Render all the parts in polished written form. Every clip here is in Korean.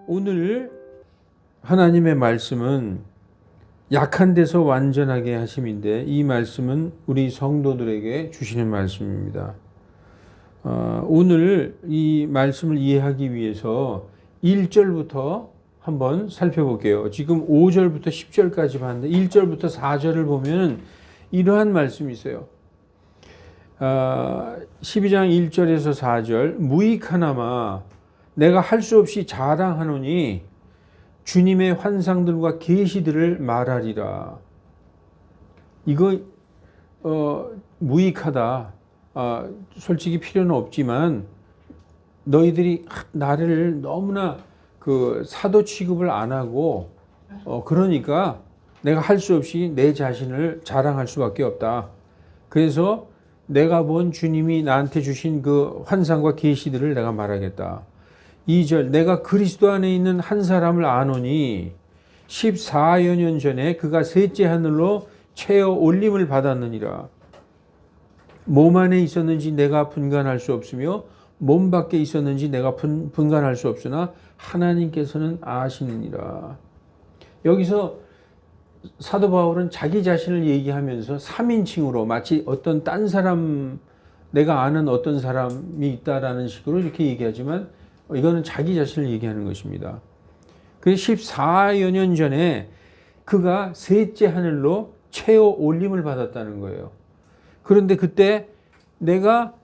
오늘 하나님의 말씀은 약한 데서 완전하게 하심인데, 이 말씀은 우리 성도들에게 주시는 말씀입니다. 오늘 이 말씀을 이해하기 위해서 1절부터 한번 살펴볼게요. 지금 5절부터 10절까지 봤는데 1절부터 4절을 보면 이러한 말씀이 있어요. 12장 1절에서 4절, 무익하나마 내가 할 수 없이 자랑하노니 주님의 환상들과 계시들을 말하리라. 이거 무익하다. 솔직히 필요는 없지만 너희들이 나를 너무나 그 사도 취급을 안 하고 그러니까 내가 할 수 없이 내 자신을 자랑할 수밖에 없다. 그래서 내가 본 주님이 나한테 주신 그 환상과 계시들을 내가 말하겠다. 2절, 내가 그리스도 안에 있는 한 사람을 아노니 14여 년 전에 그가 셋째 하늘로 채어 올림을 받았느니라. 몸 안에 있었는지 내가 분간할 수 없으며 몸 밖에 있었는지 내가 분간할 수 없으나 하나님께서는 아시느니라. 여기서 사도 바울은 자기 자신을 얘기하면서 3인칭으로 마치 어떤 딴 사람, 내가 아는 어떤 사람이 있다라는 식으로 이렇게 얘기하지만 이거는 자기 자신을 얘기하는 것입니다. 그래서 14여 년 전에 그가 셋째 하늘로 채어 올림을 받았다는 거예요. 그런데 그때 내가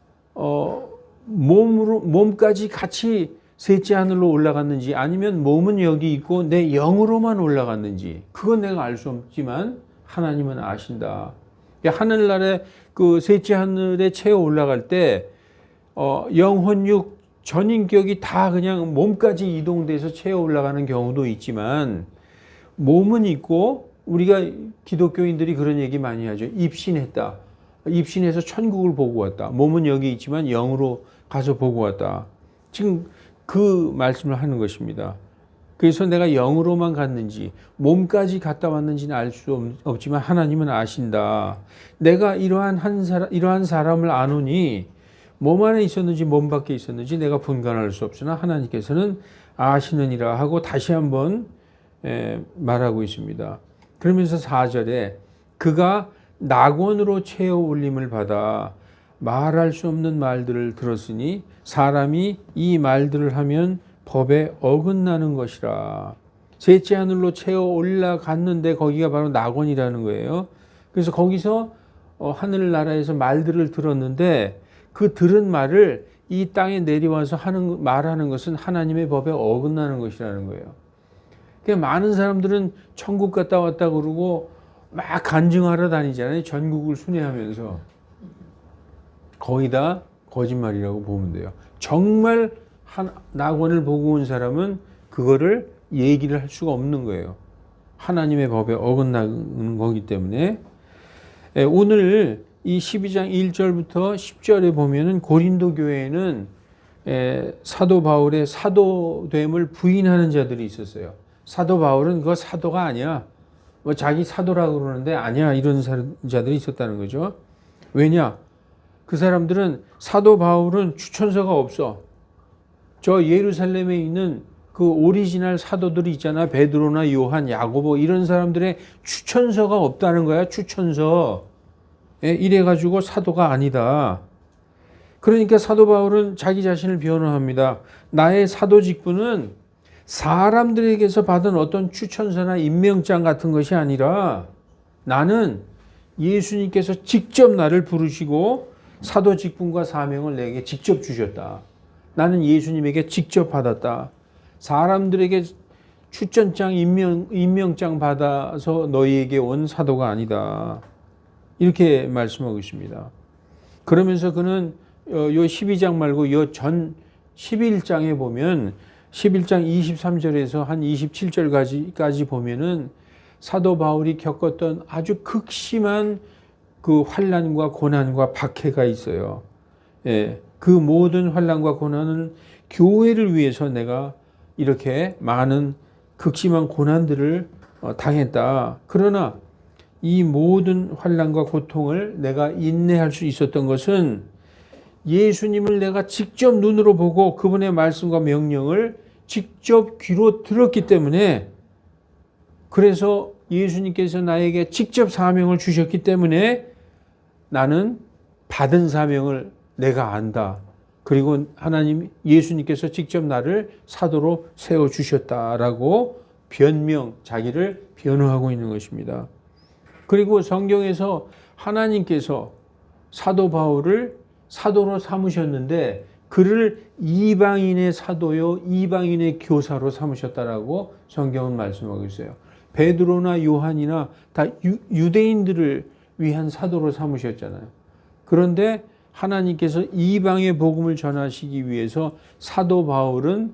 몸까지 같이 셋째 하늘로 올라갔는지 아니면 몸은 여기 있고 내 영으로만 올라갔는지 그건 내가 알 수 없지만 하나님은 아신다. 하늘나라에 그 셋째 하늘에 채어 올라갈 때 영혼육 전인격이 다 그냥 몸까지 이동돼서 채어 올라가는 경우도 있지만 몸은 있고 우리가 기독교인들이 그런 얘기 많이 하죠. 입신했다. 입신해서 천국을 보고 왔다. 몸은 여기 있지만 영으로 가서 보고 왔다. 지금 그 말씀을 하는 것입니다. 그래서 내가 영으로만 갔는지 몸까지 갔다 왔는지는 알 수 없지만 하나님은 아신다. 내가 이러한 사람을 아노니 몸 안에 있었는지 몸 밖에 있었는지 내가 분간할 수 없으나 하나님께서는 아시느니라 하고 다시 한번 말하고 있습니다. 그러면서 4절에 그가 낙원으로 채어 올림을 받아 말할 수 없는 말들을 들었으니 사람이 이 말들을 하면 법에 어긋나는 것이라. 셋째 하늘로 채어 올라갔는데 거기가 바로 낙원이라는 거예요. 그래서 거기서 하늘나라에서 말들을 들었는데 그 들은 말을 이 땅에 내려와서 말하는 것은 하나님의 법에 어긋나는 것이라는 거예요. 그러니까 많은 사람들은 천국 갔다 왔다 그러고 막 간증하러 다니잖아요. 전국을 순회하면서. 거의 다 거짓말이라고 보면 돼요. 정말 낙원을 보고 온 사람은 그거를 얘기를 할 수가 없는 거예요. 하나님의 법에 어긋나는 거기 때문에. 오늘 이 12장 1절부터 10절에 보면은 고린도 교회에는 사도 바울의 사도됨을 부인하는 자들이 있었어요. 사도 바울은 그거 사도가 아니야. 뭐 자기 사도라고 그러는데 아니야. 이런 자들이 있었다는 거죠. 왜냐? 그 사람들은 사도 바울은 추천서가 없어. 저 예루살렘에 있는 그 오리지널 사도들이 있잖아. 베드로나 요한, 야고보 이런 사람들의 추천서가 없다는 거야. 추천서. 이래가지고 사도가 아니다. 그러니까 사도 바울은 자기 자신을 변호합니다. 나의 사도 직분은 사람들에게서 받은 어떤 추천서나 임명장 같은 것이 아니라 나는 예수님께서 직접 나를 부르시고 사도 직분과 사명을 내게 직접 주셨다. 나는 예수님에게 직접 받았다. 사람들에게 추천장, 임명장 받아서 너희에게 온 사도가 아니다. 이렇게 말씀하고 있습니다. 그러면서 그는 요 12장 말고 요 전 11장에 보면 11장 23절에서 한 27절까지 보면은 사도 바울이 겪었던 아주 극심한 그 환난과 고난과 박해가 있어요. 그 모든 환난과 고난은 교회를 위해서 내가 이렇게 많은 극심한 고난들을 당했다. 그러나 이 모든 환난과 고통을 내가 인내할 수 있었던 것은 예수님을 내가 직접 눈으로 보고 그분의 말씀과 명령을 직접 귀로 들었기 때문에, 그래서 예수님께서 나에게 직접 사명을 주셨기 때문에 나는 받은 사명을 내가 안다. 그리고 하나님, 예수님께서 직접 나를 사도로 세워주셨다라고 자기를 변호하고 있는 것입니다. 그리고 성경에서 하나님께서 사도 바울을 사도로 삼으셨는데 그를 이방인의 사도요, 이방인의 교사로 삼으셨다라고 성경은 말씀하고 있어요. 베드로나 요한이나 다 유대인들을 위한 사도로 삼으셨잖아요. 그런데 하나님께서 이방의 복음을 전하시기 위해서 사도 바울은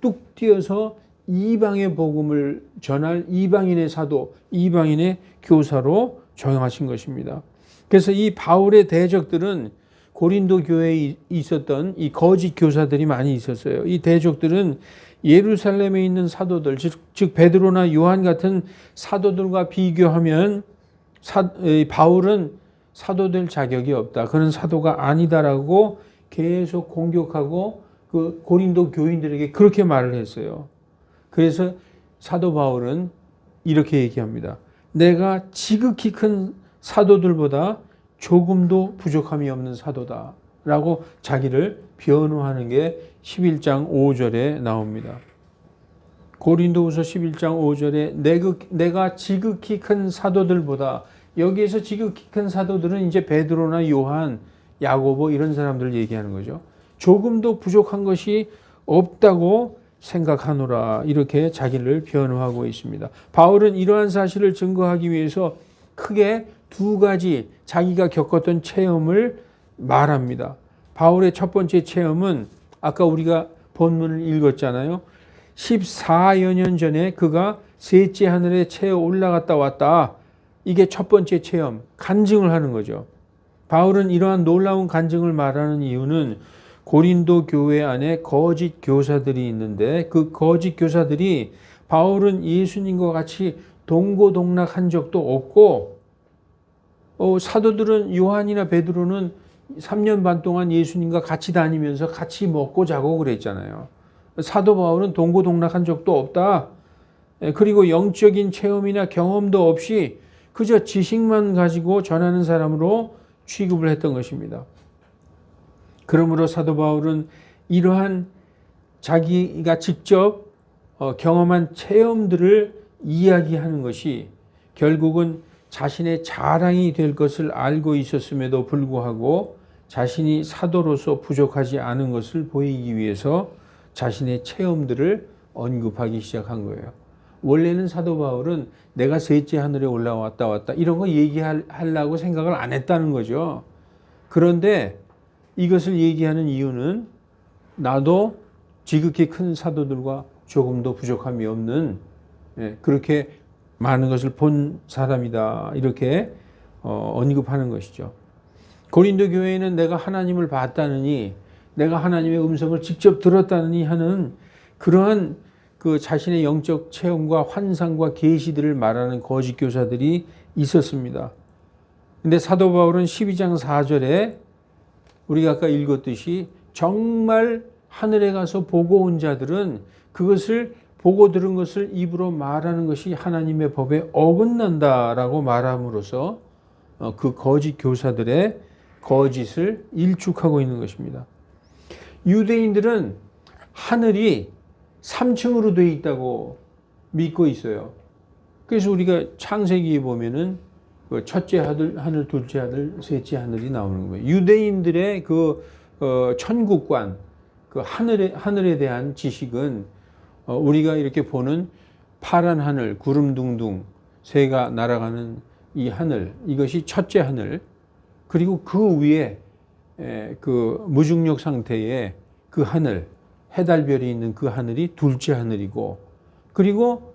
뚝 뛰어서 이방의 복음을 전할 이방인의 사도, 이방인의 교사로 정하신 것입니다. 그래서 이 바울의 대적들은 고린도 교회에 있었던 이 거짓 교사들이 많이 있었어요. 이 대적들은 예루살렘에 있는 사도들, 즉 베드로나 요한 같은 사도들과 비교하면 바울은 사도될 자격이 없다. 그는 사도가 아니다라고 계속 공격하고 그 고린도 교인들에게 그렇게 말을 했어요. 그래서 사도 바울은 이렇게 얘기합니다. 내가 지극히 큰 사도들보다 조금도 부족함이 없는 사도다 라고 자기를 변호하는 게 11장 5절에 나옵니다. 고린도후서 11장 5절에 내가 지극히 큰 사도들보다, 여기에서 지극히 큰 사도들은 이제 베드로나 요한, 야고보 이런 사람들을 얘기하는 거죠. 조금도 부족한 것이 없다고 생각하노라, 이렇게 자기를 변호하고 있습니다. 바울은 이러한 사실을 증거하기 위해서 크게 두 가지 자기가 겪었던 체험을 말합니다. 바울의 첫 번째 체험은 아까 우리가 본문을 읽었잖아요. 14여 년 전에 그가 셋째 하늘에 채어 올라갔다 왔다. 이게 첫 번째 체험, 간증을 하는 거죠. 바울은 이러한 놀라운 간증을 말하는 이유는 고린도 교회 안에 거짓 교사들이 있는데 그 거짓 교사들이 바울은 예수님과 같이 동고동락한 적도 없고, 사도들은 요한이나 베드로는 3년 반 동안 예수님과 같이 다니면서 같이 먹고 자고 그랬잖아요. 사도 바울은 동고동락한 적도 없다. 그리고 영적인 체험이나 경험도 없이 그저 지식만 가지고 전하는 사람으로 취급을 했던 것입니다. 그러므로 사도 바울은 이러한 자기가 직접 경험한 체험들을 이야기하는 것이 결국은 자신의 자랑이 될 것을 알고 있었음에도 불구하고 자신이 사도로서 부족하지 않은 것을 보이기 위해서 자신의 체험들을 언급하기 시작한 거예요. 원래는 사도 바울은 내가 셋째 하늘에 올라왔다 이런 거 얘기하려고 생각을 안 했다는 거죠. 그런데 이것을 얘기하는 이유는 나도 지극히 큰 사도들과 조금도 부족함이 없는, 그렇게 많은 것을 본 사람이다, 이렇게 언급하는 것이죠. 고린도 교회는 내가 하나님을 봤다느니, 내가 하나님의 음성을 직접 들었다느니 하는 그러한 그 자신의 영적 체험과 환상과 계시들을 말하는 거짓 교사들이 있었습니다. 근데 사도 바울은 12장 4절에 우리가 아까 읽었듯이 정말 하늘에 가서 보고 온 자들은 그것을 보고 들은 것을 입으로 말하는 것이 하나님의 법에 어긋난다라고 말함으로써 그 거짓 교사들의 거짓을 일축하고 있는 것입니다. 유대인들은 하늘이 3층으로 되어 있다고 믿고 있어요. 그래서 우리가 창세기에 보면은 첫째 하늘, 둘째 하늘, 셋째 하늘이 나오는 거예요. 유대인들의 그 천국관, 그 하늘에 대한 지식은 우리가 이렇게 보는 파란 하늘, 구름 둥둥 새가 날아가는 이 하늘, 이것이 첫째 하늘, 그리고 그 위에 그 무중력 상태의 그 하늘, 해달별이 있는 그 하늘이 둘째 하늘이고, 그리고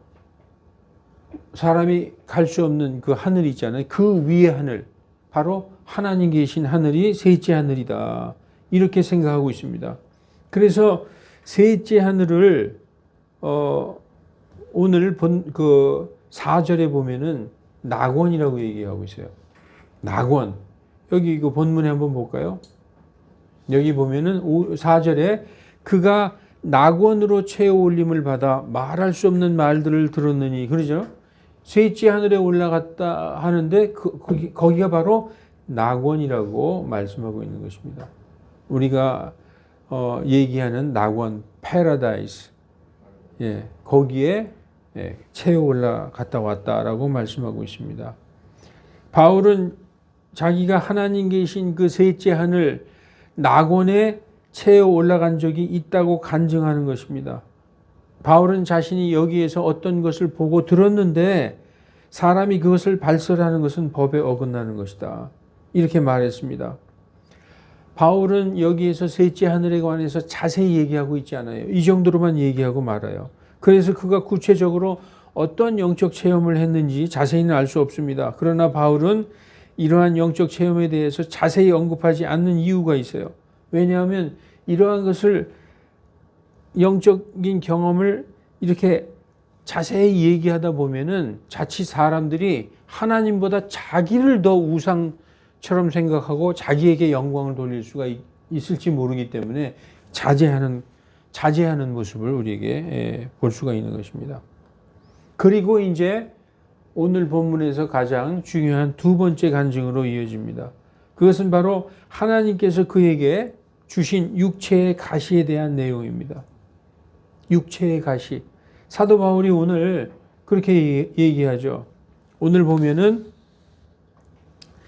사람이 갈 수 없는 그 하늘이 있잖아요. 그 위에 하늘, 바로 하나님 계신 하늘이 셋째 하늘이다, 이렇게 생각하고 있습니다. 그래서 셋째 하늘을 오늘 본 그 4절에 보면은 낙원이라고 얘기하고 있어요. 낙원. 여기 그 본문에 한번 볼까요? 여기 보면은 4절에 그가 낙원으로 채워 올림을 받아 말할 수 없는 말들을 들었느니, 그러죠? 셋째 하늘에 올라갔다 하는데 거기가 바로 낙원이라고 말씀하고 있는 것입니다. 우리가 얘기하는 낙원, 패러다이스, 예, 거기에 채워 올라갔다 왔다라고 말씀하고 있습니다. 바울은 자기가 하나님 계신 그 셋째 하늘 낙원에 채워 올라간 적이 있다고 간증하는 것입니다. 바울은 자신이 여기에서 어떤 것을 보고 들었는데 사람이 그것을 발설하는 것은 법에 어긋나는 것이다, 이렇게 말했습니다. 바울은 여기에서 셋째 하늘에 관해서 자세히 얘기하고 있지 않아요. 이 정도로만 얘기하고 말아요. 그래서 그가 구체적으로 어떤 영적 체험을 했는지 자세히는 알 수 없습니다. 그러나 바울은 이러한 영적 체험에 대해서 자세히 언급하지 않는 이유가 있어요. 왜냐하면 이러한 것을, 영적인 경험을 이렇게 자세히 얘기하다 보면은 자칫 사람들이 하나님보다 자기를 더 우상처럼 생각하고 자기에게 영광을 돌릴 수가 있을지 모르기 때문에 자제하는 모습을 우리에게 볼 수가 있는 것입니다. 그리고 이제 오늘 본문에서 가장 중요한 두 번째 간증으로 이어집니다. 그것은 바로 하나님께서 그에게 주신 육체의 가시에 대한 내용입니다. 육체의 가시. 사도 바울이 오늘 그렇게 얘기하죠. 오늘 보면은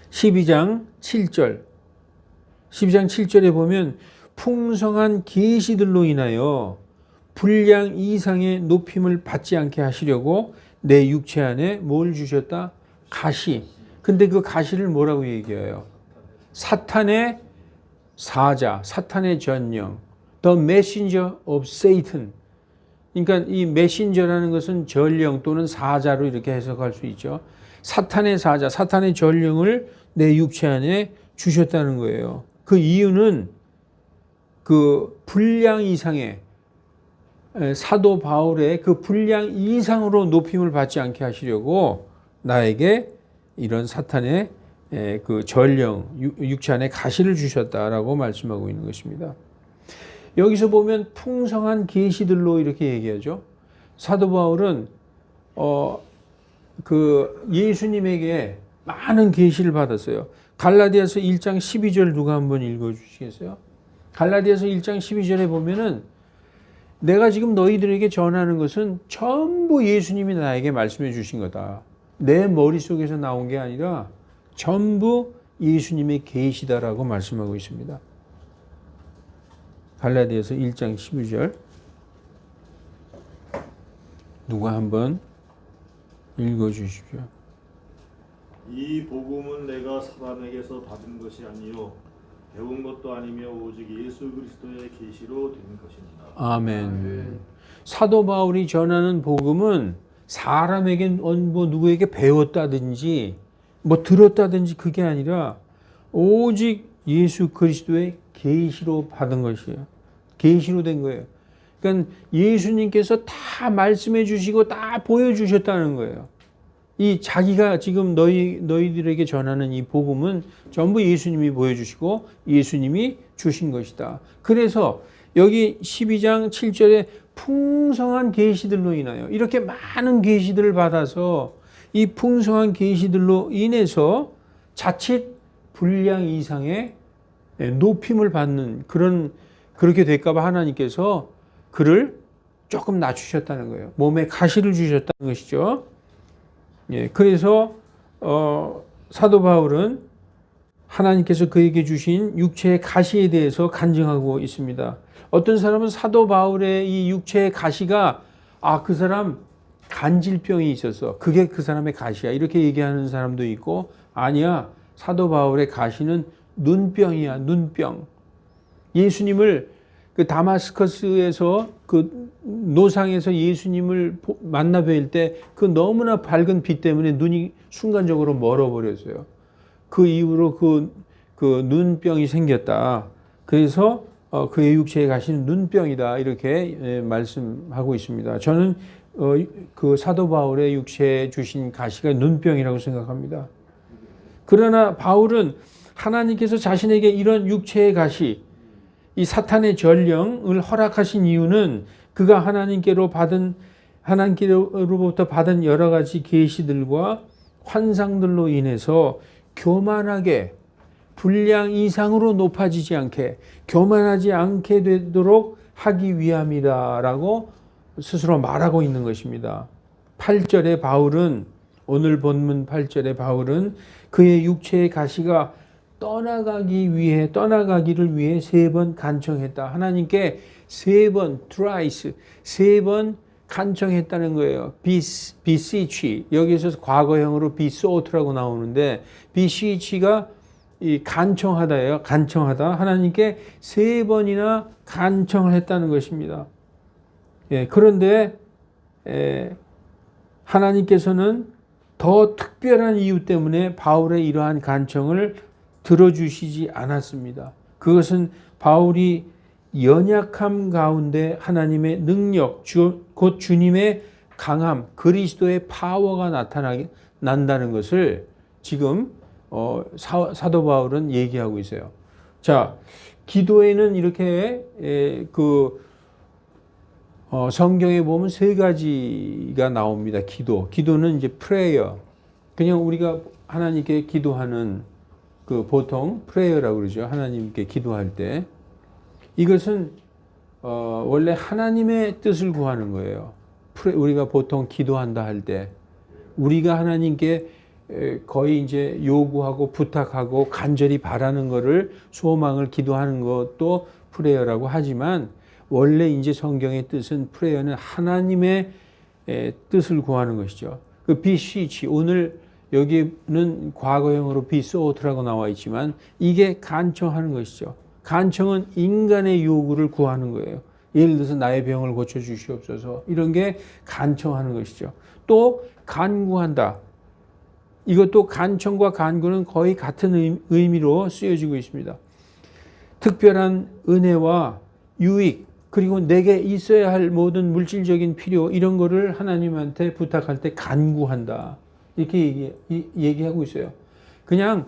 12장 7절에 보면 풍성한 계시들로 인하여 분량 이상의 높임을 받지 않게 하시려고 내 육체 안에 뭘 주셨다? 가시. 근데 그 가시를 뭐라고 얘기해요? 사탄의 사자, 사탄의 전령, the messenger of Satan. 그러니까 이 메신저라는 것은 전령 또는 사자로 이렇게 해석할 수 있죠. 사탄의 사자, 사탄의 전령을 내 육체 안에 주셨다는 거예요. 그 이유는 그 분량 이상의, 사도 바울의 그 분량 이상으로 높임을 받지 않게 하시려고 나에게 이런 사탄의 그 전령, 육체 안에 가시를 주셨다라고 말씀하고 있는 것입니다. 여기서 보면 풍성한 계시들로 이렇게 얘기하죠. 사도 바울은 그 예수님에게 많은 계시를 받았어요. 갈라디아서 1장 12절 누가 한번 읽어주시겠어요? 갈라디아서 1장 12절에 보면은 내가 지금 너희들에게 전하는 것은 전부 예수님이 나에게 말씀해 주신 거다. 내 머릿속에서 나온 게 아니라 전부 예수님의 계시다라고 말씀하고 있습니다. 갈라디아서 1장 12절 누가 한번 읽어주십시오. 이 복음은 내가 사람에게서 받은 것이 아니요 배운 것도 아니며 오직 예수 그리스도의 계시로 된 것입니다. 아멘. 사도 바울이 전하는 복음은 사람에게 뭐 누구에게 배웠다든지 뭐 들었다든지 그게 아니라 오직 예수 그리스도의 계시로 받은 것이에요. 계시로 된 거예요. 그러니까 예수님께서 다 말씀해 주시고 다 보여주셨다는 거예요. 이 자기가 지금 너희들에게 전하는 이 복음은 전부 예수님이 보여주시고 예수님이 주신 것이다. 그래서 여기 12장 7절에 풍성한 계시들로 인하여 이렇게 많은 계시들을 받아서 이 풍성한 계시들로 인해서 자칫 분량 이상의 높임을 받는 그렇게 될까봐 하나님께서 그를 조금 낮추셨다는 거예요. 몸에 가시를 주셨다는 것이죠. 예, 그래서 사도 바울은 하나님께서 그에게 주신 육체의 가시에 대해서 간증하고 있습니다. 어떤 사람은 사도 바울의 이 육체의 가시가 그 사람 간질병이 있어서 그게 그 사람의 가시야 이렇게 얘기하는 사람도 있고, 아니야, 사도 바울의 가시는 눈병이야, 눈병. 예수님을 그 다마스커스에서 그 노상에서 예수님을 만나 뵐 때 그 너무나 밝은 빛 때문에 눈이 순간적으로 멀어버렸어요. 그 이후로 그 눈병이 생겼다. 그래서 그의 육체에 가시는 눈병이다 이렇게 말씀하고 있습니다. 저는 그 사도 바울의 육체에 주신 가시가 눈병이라고 생각합니다. 그러나 바울은 하나님께서 자신에게 이런 육체의 가시, 이 사탄의 전령을 허락하신 이유는 그가 하나님께로부터 받은 여러 가지 계시들과 환상들로 인해서 교만하게 분량 이상으로 높아지지 않게 교만하지 않게 되도록 하기 위함이다라고 스스로 말하고 있는 것입니다. 8절에 바울은 오늘 본문 8절에 바울은 그의 육체의 가시가 떠나가기를 위해 3번 간청했다. 하나님께 3번 twice 3번 간청했다는 거예요. beseech 여기서 과거형으로 besought라고 나오는데 beseech가 이 간청하다예요. 간청하다. 하나님께 3번이나 간청을 했다는 것입니다. 예, 그런데 하나님께서는 더 특별한 이유 때문에 바울의 이러한 간청을 들어주시지 않았습니다. 그것은 바울이 연약함 가운데 하나님의 능력, 곧 주님의 강함, 그리스도의 파워가 나타난다는 것을 지금 사도 바울은 얘기하고 있어요. 자, 기도에는 이렇게 성경에 보면 3가지가 나옵니다. 기도는 이제 prayer. 그냥 우리가 하나님께 기도하는 보통 prayer라고 그러죠. 하나님께 기도할 때. 이것은 원래 하나님의 뜻을 구하는 거예요. 우리가 보통 기도한다 할 때 우리가 하나님께 거의 이제 요구하고 부탁하고 간절히 바라는 것을 소망을 기도하는 것도 프레이어라고 하지만 원래 이제 성경의 뜻은 프레이어는 하나님의 뜻을 구하는 것이죠. 그 beseech 오늘 여기는 과거형으로 besought라고 나와 있지만 이게 간청하는 것이죠. 간청은 인간의 요구를 구하는 거예요. 예를 들어서 나의 병을 고쳐 주시옵소서 이런 게 간청하는 것이죠. 또 간구한다. 이것도 간청과 간구는 거의 같은 의미로 쓰여지고 있습니다. 특별한 은혜와 유익 그리고 내게 있어야 할 모든 물질적인 필요 이런 거를 하나님한테 부탁할 때 간구한다. 이렇게 얘기하고 있어요. 그냥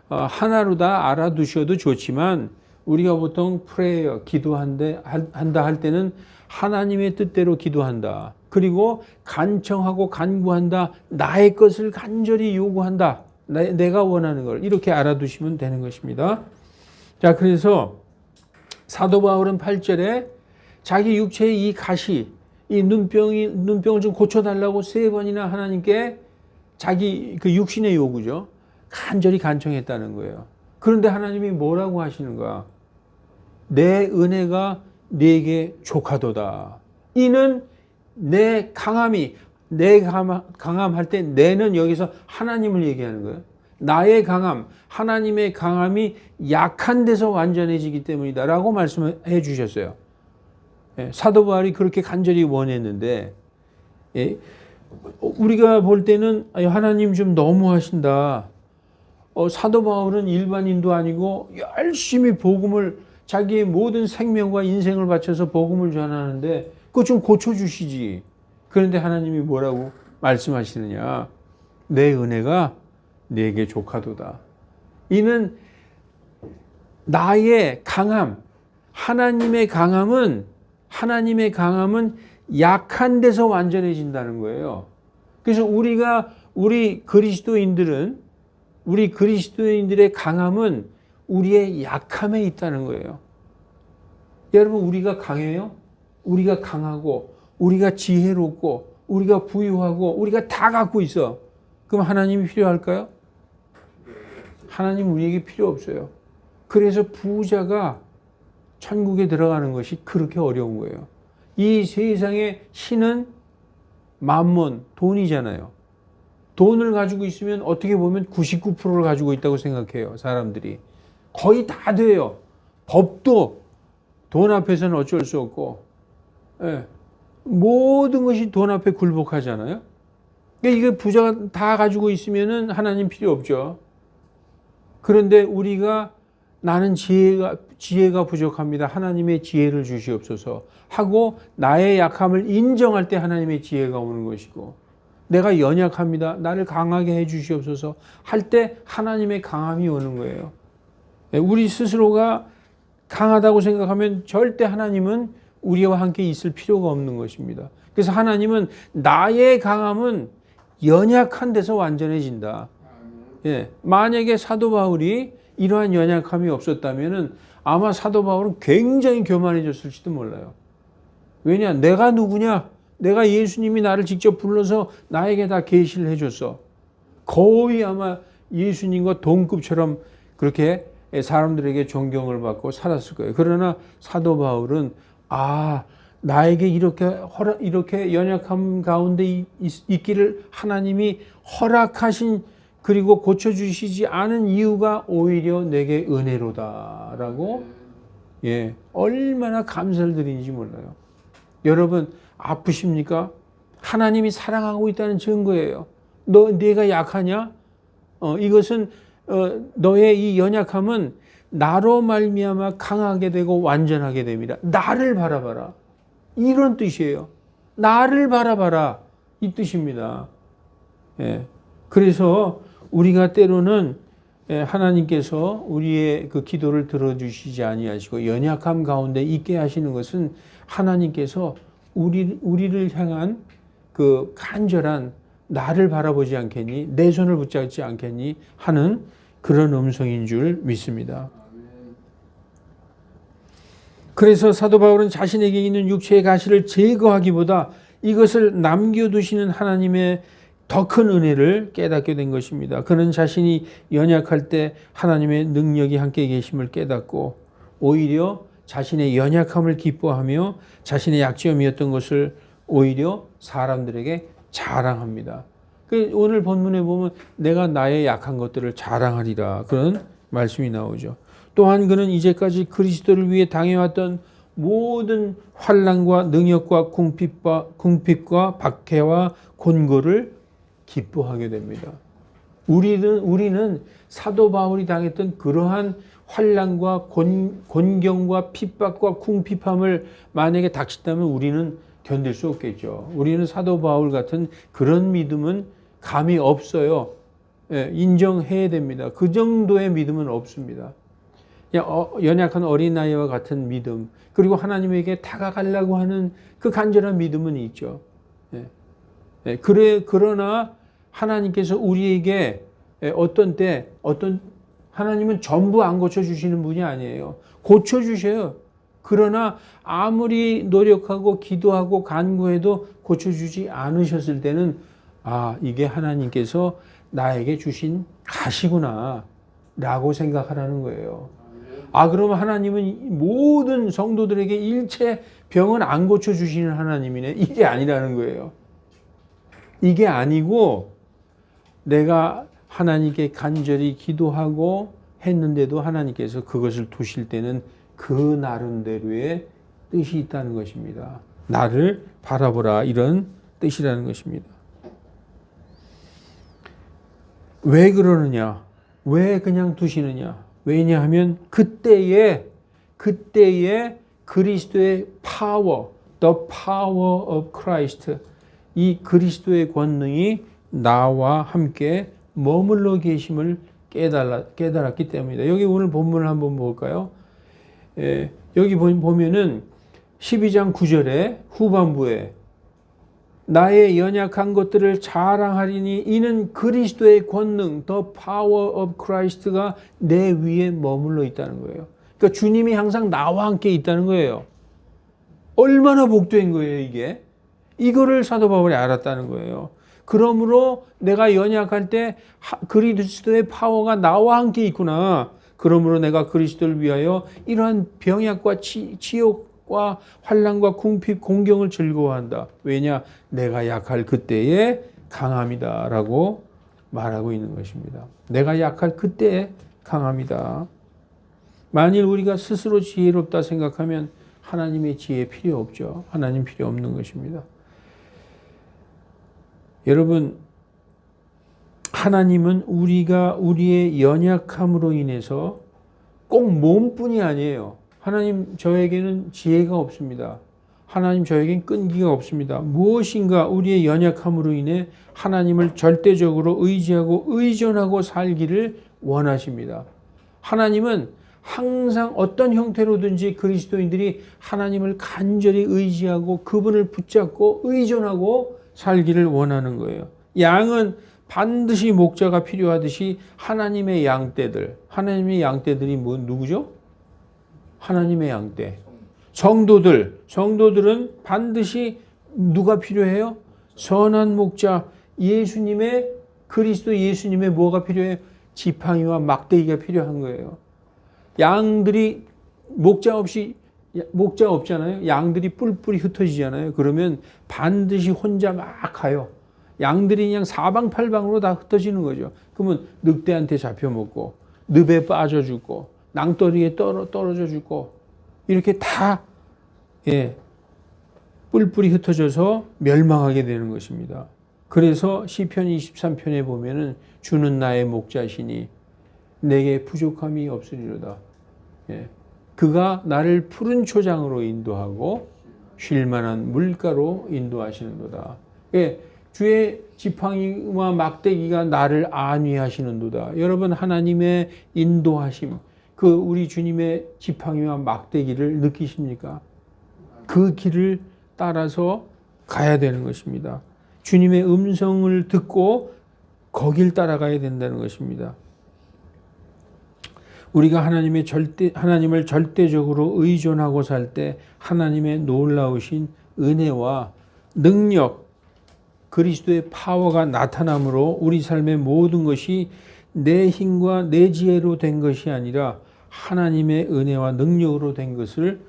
하나로 다 알아두셔도 좋지만 우리가 보통 프레이어 기도한다 할 때는 하나님의 뜻대로 기도한다. 그리고 간청하고 간구한다. 나의 것을 간절히 요구한다. 내가 원하는 걸 이렇게 알아두시면 되는 것입니다. 자, 그래서 사도 바울은 8절에 자기 육체의 이 가시, 이 눈병을 좀 고쳐달라고 3번이나 하나님께 자기 그 육신의 요구죠. 간절히 간청했다는 거예요. 그런데 하나님이 뭐라고 하시는가? 내 은혜가 네게 족하도다. 이는 내 강함이 강함할 때 내는 여기서 하나님을 얘기하는 거예요. 나의 강함, 하나님의 강함이 약한 데서 완전해지기 때문이다 라고 말씀해 주셨어요. 사도 바울이 그렇게 간절히 원했는데 우리가 볼 때는 하나님 좀 너무 하신다. 사도 바울은 일반인도 아니고 열심히 복음을 자기의 모든 생명과 인생을 바쳐서 복음을 전하는데 그거 좀 고쳐주시지. 그런데 하나님이 뭐라고 말씀하시느냐. 내 은혜가 네게 족하도다. 이는 나의 강함, 하나님의 강함은 약한 데서 완전해진다는 거예요. 그래서 우리 그리스도인들의 강함은 우리의 약함에 있다는 거예요. 여러분, 우리가 강해요? 우리가 강하고, 우리가 지혜롭고, 우리가 부유하고, 우리가 다 갖고 있어. 그럼 하나님이 필요할까요? 하나님 우리에게 필요 없어요. 그래서 부자가 천국에 들어가는 것이 그렇게 어려운 거예요. 이 세상의 신은 만몬, 돈이잖아요. 돈을 가지고 있으면 어떻게 보면 99%를 가지고 있다고 생각해요. 사람들이. 거의 다 돼요. 법도 돈 앞에서는 어쩔 수 없고 모든 것이 돈 앞에 굴복하잖아요. 그러니까 이게 부자가 다 가지고 있으면 하나님 필요 없죠. 그런데 우리가 나는 지혜가 부족합니다. 하나님의 지혜를 주시옵소서 하고 나의 약함을 인정할 때 하나님의 지혜가 오는 것이고 내가 연약합니다. 나를 강하게 해 주시옵소서 할 때 하나님의 강함이 오는 거예요. 우리 스스로가 강하다고 생각하면 절대 하나님은 우리와 함께 있을 필요가 없는 것입니다. 그래서 하나님은 나의 강함은 연약한 데서 완전해진다. 예, 만약에 사도 바울이 이러한 연약함이 없었다면 아마 사도 바울은 굉장히 교만해졌을지도 몰라요. 왜냐? 내가 누구냐? 내가 예수님이 나를 직접 불러서 나에게 다 계시를 해줬어. 거의 아마 예수님과 동급처럼 그렇게 사람들에게 존경을 받고 살았을 거예요. 그러나 사도 바울은 나에게 이렇게 연약함 가운데 있기를 하나님이 허락하신 그리고 고쳐주시지 않은 이유가 오히려 내게 은혜로다라고 얼마나 감사를 드리는지 몰라요. 여러분 아프십니까? 하나님이 사랑하고 있다는 증거예요. 내가 약하냐? 이것은 너의 이 연약함은 나로 말미암아 강하게 되고 완전하게 됩니다. 나를 바라봐라. 이런 뜻이에요. 나를 바라봐라. 이 뜻입니다. 그래서 우리가 때로는 하나님께서 우리의 그 기도를 들어주시지 아니하시고 연약함 가운데 있게 하시는 것은 하나님께서 우리를 향한 그 간절한 나를 바라보지 않겠니? 내 손을 붙잡지 않겠니? 하는 그런 음성인 줄 믿습니다. 그래서 사도 바울은 자신에게 있는 육체의 가시를 제거하기보다 이것을 남겨두시는 하나님의 더 큰 은혜를 깨닫게 된 것입니다. 그는 자신이 연약할 때 하나님의 능력이 함께 계심을 깨닫고 오히려 자신의 연약함을 기뻐하며 자신의 약점이었던 것을 오히려 사람들에게 자랑합니다. 오늘 본문에 보면 내가 나의 약한 것들을 자랑하리라 그런 말씀이 나오죠. 또한 그는 이제까지 그리스도를 위해 당해왔던 모든 환난과 능력과 궁핍과 박해와 곤고를 기뻐하게 됩니다. 우리는 사도 바울이 당했던 그러한 환난과 곤경과 핍박과 궁핍함을 만약에 닥친다면 우리는 견딜 수 없겠죠. 우리는 사도 바울 같은 그런 믿음은 감이 없어요. 인정해야 됩니다. 그 정도의 믿음은 없습니다. 연약한 어린아이와 같은 믿음, 그리고 하나님에게 다가가려고 하는 그 간절한 믿음은 있죠. 그러나 하나님께서 우리에게 하나님은 전부 안 고쳐주시는 분이 아니에요. 고쳐주셔요. 그러나 아무리 노력하고 기도하고 간구해도 고쳐주지 않으셨을 때는 이게 하나님께서 나에게 주신 가시구나 라고 생각하라는 거예요. 그러면 하나님은 모든 성도들에게 일체 병은 안 고쳐주시는 하나님이네. 이게 아니라는 거예요. 이게 아니고 내가 하나님께 간절히 기도하고 했는데도 하나님께서 그것을 두실 때는 그 나름대로의 뜻이 있다는 것입니다. 나를 바라보라 이런 뜻이라는 것입니다. 왜 그러느냐? 왜 그냥 두시느냐? 왜냐하면 그때에 그리스도의 파워, the power of Christ, 이 그리스도의 권능이 나와 함께 머물러 계심을 깨달았기 때문이다. 여기 오늘 본문을 한번 볼까요? 여기 보면은 12장 9절에 후반부에 나의 연약한 것들을 자랑하리니 이는 그리스도의 권능, the power of Christ가 내 위에 머물러 있다는 거예요. 그러니까 주님이 항상 나와 함께 있다는 거예요. 얼마나 복된 거예요, 이게. 이거를 사도 바울이 알았다는 거예요. 그러므로 내가 연약할 때 그리스도의 파워가 나와 함께 있구나. 그러므로 내가 그리스도를 위하여 이러한 병약과 치욕과 환난과 궁핍, 공경을 즐거워한다. 왜냐? 내가 약할 그때에 강함이다 라고 말하고 있는 것입니다. 내가 약할 그때에 강함이다. 만일 우리가 스스로 지혜롭다 생각하면 하나님의 지혜 필요 없죠. 하나님 필요 없는 것입니다. 여러분, 하나님은 우리의 연약함으로 인해서 꼭 몸뿐이 아니에요. 하나님 저에게는 지혜가 없습니다. 하나님 저에겐 끈기가 없습니다. 무엇인가 우리의 연약함으로 인해 하나님을 절대적으로 의지하고 의존하고 살기를 원하십니다. 하나님은 항상 어떤 형태로든지 그리스도인들이 하나님을 간절히 의지하고 그분을 붙잡고 의존하고 살기를 원하는 거예요. 양은 반드시 목자가 필요하듯이 하나님의 양떼들, 하나님의 양떼들이 누구죠? 하나님의 양떼. 성도들은 반드시 누가 필요해요? 선한 목자, 그리스도 예수님의 뭐가 필요해요? 지팡이와 막대기가 필요한 거예요. 양들이 목자 없잖아요. 양들이 뿔뿔이 흩어지잖아요. 그러면 반드시 혼자 막 가요. 양들이 그냥 사방팔방으로 다 흩어지는 거죠. 그러면 늑대한테 잡혀먹고 늪에 빠져 죽고 낭떠러리에 떨어져 죽고 이렇게 다 뿔뿔이 흩어져서 멸망하게 되는 것입니다. 그래서 시편 23편에 보면은 주는 나의 목자시니 내게 부족함이 없으리로다. 그가 나를 푸른 초장으로 인도하고 쉴만한 물가로 인도하시는도다. 주의 지팡이와 막대기가 나를 안위하시는도다. 여러분 하나님의 인도하심, 우리 주님의 지팡이와 막대기를 느끼십니까? 그 길을 따라서 가야 되는 것입니다. 주님의 음성을 듣고 거길 따라가야 된다는 것입니다. 우리가 하나님을 절대적으로 의존하고 살 때 하나님의 놀라우신 은혜와 능력, 그리스도의 파워가 나타남으로 우리 삶의 모든 것이 내 힘과 내 지혜로 된 것이 아니라 하나님의 은혜와 능력으로 된 것을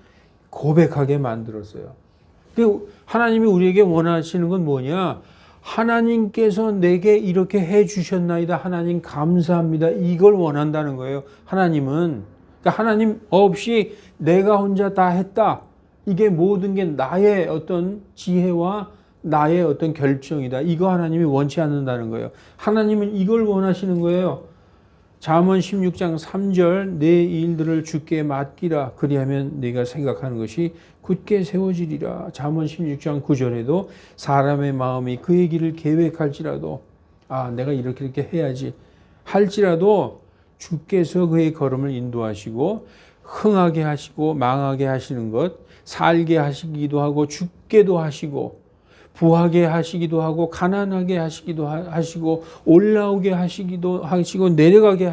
고백하게 만들었어요. 하나님이 우리에게 원하시는 건 뭐냐? 하나님께서 내게 이렇게 해 주셨나이다. 하나님 감사합니다. 이걸 원한다는 거예요. 하나님은. 그러니까 하나님 없이 내가 혼자 다 했다. 이게 모든 게 나의 어떤 지혜와 나의 어떤 결정이다. 이거 하나님이 원치 않는다는 거예요. 하나님은 이걸 원하시는 거예요. 잠언 16장 3절 내 일들을 주께 맡기라. 그리하면 네가 생각하는 것이 굳게 세워지리라. 잠언 16장 9절에도 사람의 마음이 그의 길을 계획할지라도 내가 이렇게 해야지 할지라도 주께서 그의 걸음을 인도하시고 흥하게 하시고 망하게 하시는 것, 살게 하시기도 하고 죽게도 하시고 부하게 하시기도 하고 가난하게 하시기도 하시고 올라오게 하시기도 하시고 내려가게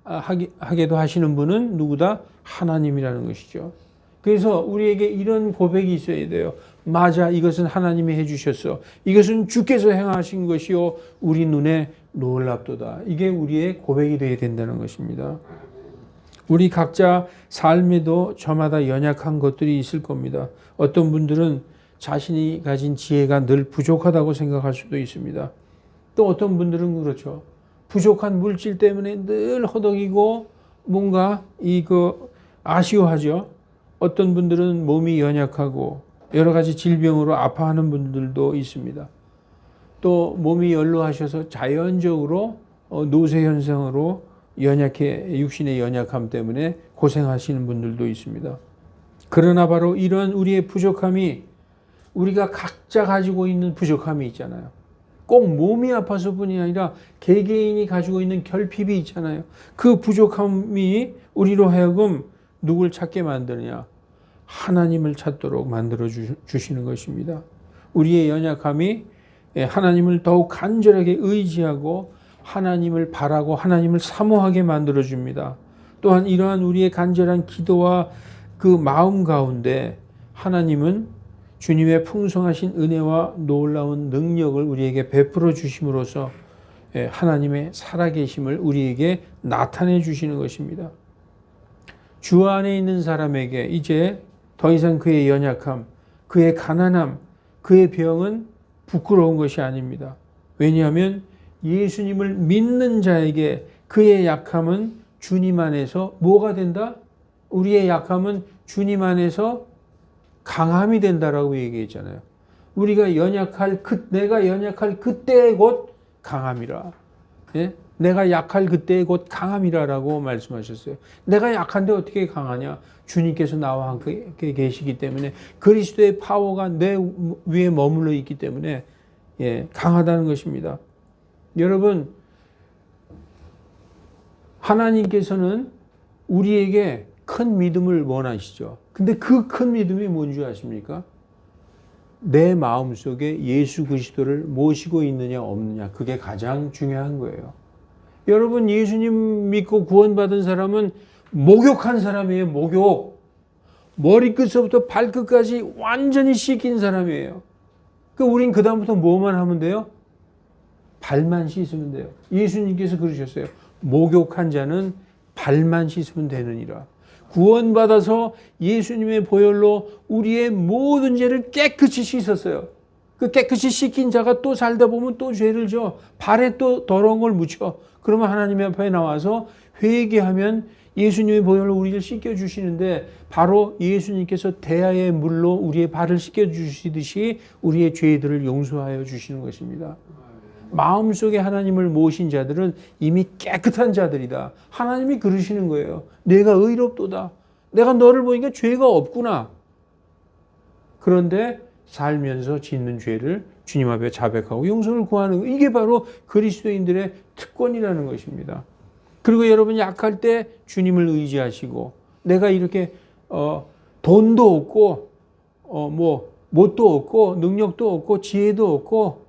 하게도 하시는 분은 누구다? 하나님이라는 것이죠. 그래서 우리에게 이런 고백이 있어야 돼요. 맞아, 이것은 하나님이 해주셨어. 이것은 주께서 행하신 것이요 우리 눈에 놀랍도다. 이게 우리의 고백이 되어야 된다는 것입니다. 우리 각자 삶에도 저마다 연약한 것들이 있을 겁니다. 어떤 분들은 자신이 가진 지혜가 늘 부족하다고 생각할 수도 있습니다. 또 어떤 분들은 그렇죠. 부족한 물질 때문에 늘 허덕이고 뭔가 아쉬워하죠. 어떤 분들은 몸이 연약하고 여러 가지 질병으로 아파하는 분들도 있습니다. 또 몸이 연로하셔서 자연적으로 노쇠 현상으로 육신의 연약함 때문에 고생하시는 분들도 있습니다. 그러나 바로 이런 우리의 부족함이 우리가 각자 가지고 있는 부족함이 있잖아요. 꼭 몸이 아파서뿐이 아니라 개개인이 가지고 있는 결핍이 있잖아요. 그 부족함이 우리로 하여금 누굴 찾게 만드느냐? 하나님을 찾도록 만들어 주시는 것입니다. 우리의 연약함이 하나님을 더욱 간절하게 의지하고 하나님을 바라고 하나님을 사모하게 만들어 줍니다. 또한 이러한 우리의 간절한 기도와 그 마음 가운데 하나님은 주님의 풍성하신 은혜와 놀라운 능력을 우리에게 베풀어 주심으로써 하나님의 살아계심을 우리에게 나타내 주시는 것입니다. 주 안에 있는 사람에게 이제 더 이상 그의 연약함, 그의 가난함, 그의 병은 부끄러운 것이 아닙니다. 왜냐하면 예수님을 믿는 자에게 그의 약함은 주님 안에서 뭐가 된다? 우리의 약함은 주님 안에서 강함이 된다라고 얘기했잖아요. 우리가 내가 연약할 그때에 곧 강함이라. 예? 내가 약할 그때에 곧 강함이라라고 말씀하셨어요. 내가 약한데 어떻게 강하냐? 주님께서 나와 함께 계시기 때문에 그리스도의 파워가 내 위에 머물러 있기 때문에 강하다는 것입니다. 여러분, 하나님께서는 우리에게 큰 믿음을 원하시죠. 근데 그 큰 믿음이 뭔지 아십니까? 내 마음속에 예수 그리스도를 모시고 있느냐 없느냐, 그게 가장 중요한 거예요. 여러분, 예수님 믿고 구원받은 사람은 목욕한 사람이에요. 목욕. 머리끝부터 발끝까지 완전히 씻긴 사람이에요. 우린 그 다음부터 뭐만 하면 돼요? 발만 씻으면 돼요. 예수님께서 그러셨어요. 목욕한 자는 발만 씻으면 되느니라. 구원받아서 예수님의 보혈로 우리의 모든 죄를 깨끗이 씻었어요. 그 깨끗이 씻긴 자가 또 살다 보면 또 죄를 져. 발에 또 더러운 걸 묻혀. 그러면 하나님 앞에 나와서 회개하면 예수님의 보혈로 우리를 씻겨주시는데, 바로 예수님께서 대야의 물로 우리의 발을 씻겨주시듯이 우리의 죄들을 용서하여 주시는 것입니다. 마음속에 하나님을 모신 자들은 이미 깨끗한 자들이다. 하나님이 그러시는 거예요. 내가 의롭도다. 내가 너를 보니까 죄가 없구나. 그런데 살면서 짓는 죄를 주님 앞에 자백하고 용서를 구하는 거, 이게 바로 그리스도인들의 특권이라는 것입니다. 그리고 여러분, 약할 때 주님을 의지하시고, 내가 이렇게 돈도 없고 못도 없고 능력도 없고 지혜도 없고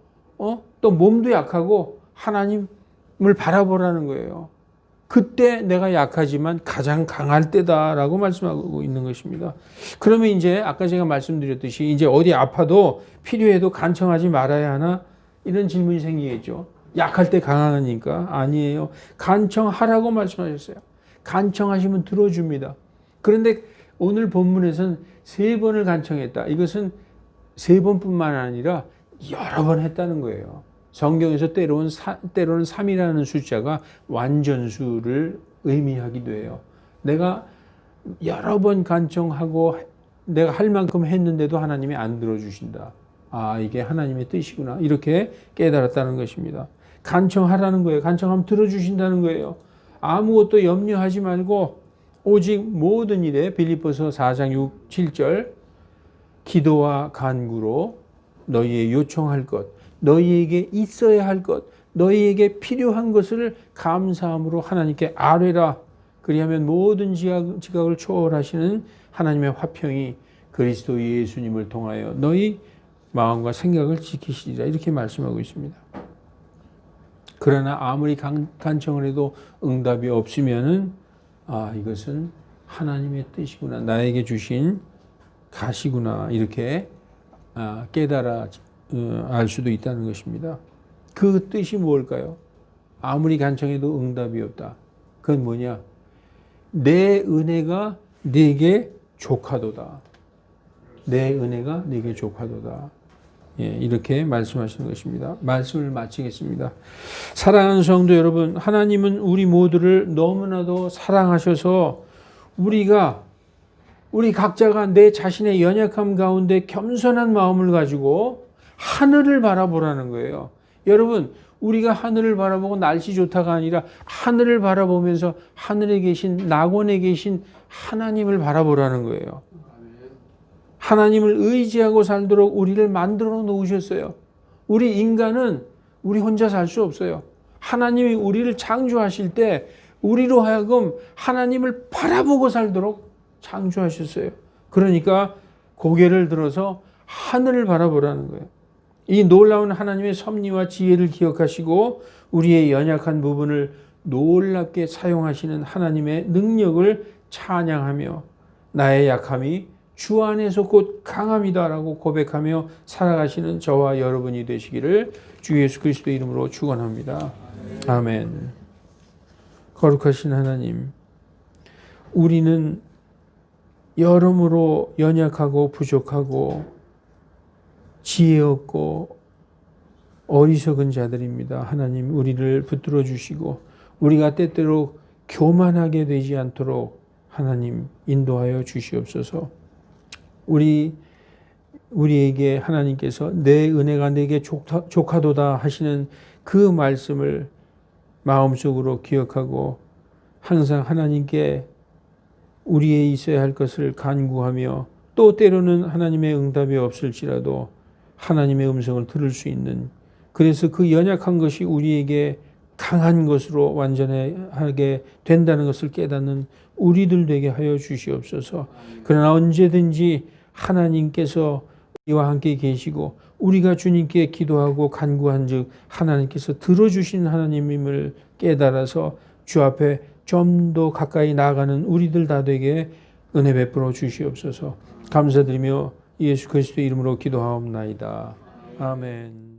또 몸도 약하고 하나님을 바라보라는 거예요. 그때 내가 약하지만 가장 강할 때다라고 말씀하고 있는 것입니다. 그러면 이제 아까 제가 말씀드렸듯이 이제 어디 아파도 필요해도 간청하지 말아야 하나, 이런 질문이 생기겠죠. 약할 때 강하니까. 아니에요. 간청하라고 말씀하셨어요. 간청하시면 들어줍니다. 그런데 오늘 본문에서는 3번을 간청했다. 이것은 3번뿐만 아니라 여러 번 했다는 거예요. 성경에서 때로는 3이라는 숫자가 완전수를 의미하기도 해요. 내가 여러 번 간청하고 내가 할 만큼 했는데도 하나님이 안 들어주신다. 아, 이게 하나님의 뜻이구나. 이렇게 깨달았다는 것입니다. 간청하라는 거예요. 간청하면 들어주신다는 거예요. 아무것도 염려하지 말고 오직 모든 일에, 빌립보서 4장 6, 7절, 기도와 간구로 너희의 요청할 것, 너희에게 있어야 할 것, 너희에게 필요한 것을 감사함으로 하나님께 아뢰라. 그리하면 모든 지각을 초월하시는 하나님의 화평이 그리스도 예수님을 통하여 너희 마음과 생각을 지키시리라. 이렇게 말씀하고 있습니다. 그러나 아무리 간청을 해도 응답이 없으면은, 아, 이것은 하나님의 뜻이구나. 나에게 주신 가시구나. 이렇게 깨달아 알 수도 있다는 것입니다. 그 뜻이 뭘까요? 아무리 간청해도 응답이 없다. 그건 뭐냐? 내 은혜가 네게 족하도다. 내 은혜가 네게 족하도다. 예, 이렇게 말씀하시는 것입니다. 말씀을 마치겠습니다. 사랑하는 성도 여러분, 하나님은 우리 모두를 너무나도 사랑하셔서 우리 각자가 내 자신의 연약함 가운데 겸손한 마음을 가지고 하늘을 바라보라는 거예요. 여러분, 우리가 하늘을 바라보고 날씨 좋다가 아니라 하늘을 바라보면서 하늘에 계신, 낙원에 계신 하나님을 바라보라는 거예요. 하나님을 의지하고 살도록 우리를 만들어 놓으셨어요. 우리 인간은 우리 혼자 살 수 없어요. 하나님이 우리를 창조하실 때 우리로 하여금 하나님을 바라보고 살도록 창조하셨어요. 그러니까 고개를 들어서 하늘을 바라보라는 거예요. 이 놀라운 하나님의 섭리와 지혜를 기억하시고 우리의 연약한 부분을 놀랍게 사용하시는 하나님의 능력을 찬양하며 나의 약함이 주 안에서 곧 강함이다라고 고백하며 살아가시는 저와 여러분이 되시기를 주 예수 그리스도의 이름으로 축원합니다. 아멘. 거룩하신 하나님, 우리는 여러모로 연약하고 부족하고 지혜 없고 어리석은 자들입니다. 하나님, 우리를 붙들어 주시고 우리가 때때로 교만하게 되지 않도록 하나님 인도하여 주시옵소서. 우리에게 하나님께서 내 은혜가 내게 족하도다 하시는 그 말씀을 마음속으로 기억하고 항상 하나님께 우리에 있어야 할 것을 간구하며 또 때로는 하나님의 응답이 없을지라도 하나님의 음성을 들을 수 있는, 그래서 그 연약한 것이 우리에게 강한 것으로 완전하게 된다는 것을 깨닫는 우리들 되게 하여 주시옵소서. 그러나 언제든지 하나님께서 우리와 함께 계시고 우리가 주님께 기도하고 간구한 즉 하나님께서 들어주신 하나님임을 깨달아서 주 앞에 좀 더 가까이 나아가는 우리들 다 되게 은혜 베풀어 주시옵소서. 감사드리며 예수 그리스도의 이름으로 기도하옵나이다. 아멘.